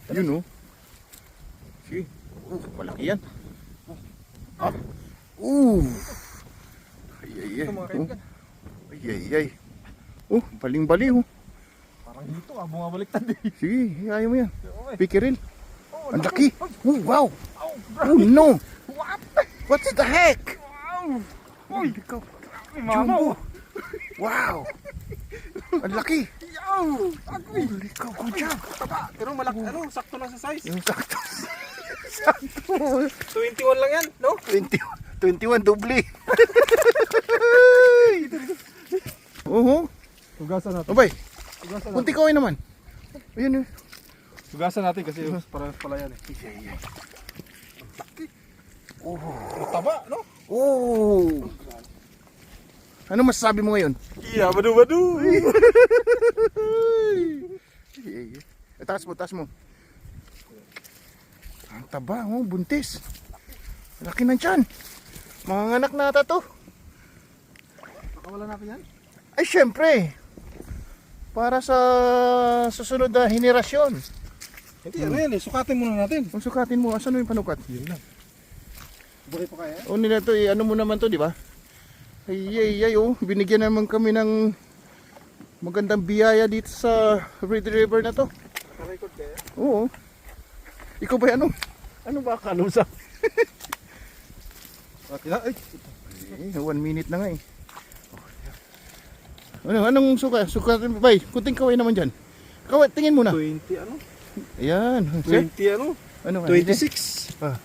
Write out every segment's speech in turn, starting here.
Yun oh. Sige. Malaki yan. Ah. Ay ay ay. Ito mga kaibigan. Ay ay ay. Baling-bali oh. Parang dito bumabaliktad eh. Sige, ayaw mo yan. Okay. Pikiril. Oh, Ang laki. Wow. Oh, Oh no. What? What's the heck? Wow. Uy, Ikaw. mamaw. Wow. Ang laki. Yaw. Agoy. Ikaw, good job. Taba. Pero malaki, sakto lang sa size. Yung sakto. 21 lang yan, no? 21 doble. Oo. Hugasan natin. Abay, Hugasan kunti kaway naman. Ayun. Hugasan natin kasi para pala yan eh. Ang taba, no? Oh. Ano masasabi mo ngayon? Iya, badu-badu. Taas mo, taas mo. Ang taba, buntis. Laki ng tiyan. Mga anak na ata to. Pakawala natin yan. Ay, syempre. Para sa susunod na henerasyon. Hindi, ano yan eh. Sukatin muna natin. Kung sukatin mo, asan yung panukat? Yun lang. Buhay pa kaya? O nila to, ano mo naman to, di ba? Ay, binigyan naman kami ng magandang biyaya dito sa Red River na to. Naka-record kaya? Oo. Ikaw ba ano? Ano ba kalusa? Ay, 1 minute na nga eh. Anong suka? Sukatin ba? Kunting kaway naman dyan. Kaway, tingin muna. 20 ano? Ayan. Sir? 20 ano? Ano nga? 26. Ah.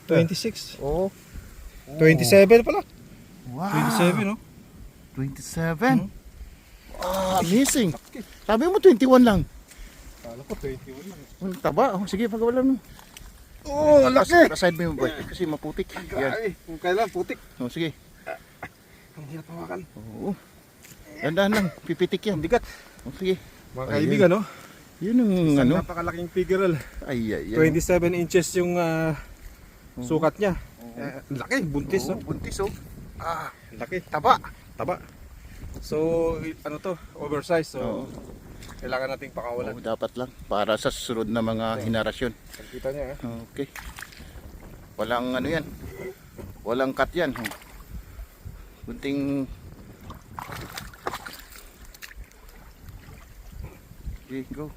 26. Oo. 27 pala. Wow. 27 no? 27. Amazing. Sabi mo 21 lang. Kala ko 21 lang. Ang taba. Sige, pagkawalan mo. Oh, laki! Aside mo yung boy. Kasi maputik. Yan. Ay, kung kailan putik. Sige. Ang hirap hawakan. Oo. Dandahan lang. Pipitik yan. Bigat. Sige. Mga Ayun. kaibigan no? Yun ang Isang ano. napakalaking piggerel. Ay. 27 inches yung sukat niya. Laki, buntis no? Buntis oh. Laki. Taba. Taba. So, ano to? Oversize. So, Oo. kailangan nating pakawalan. Dapat lang. Para sa susunod na mga henerasyon. Kita niya Okay. Walang ano yan. Walang cut yan. Kunting. Okay, go.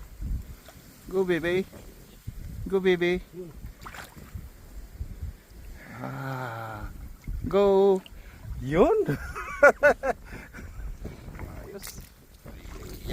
Go baby. Go baby. Go. Yun.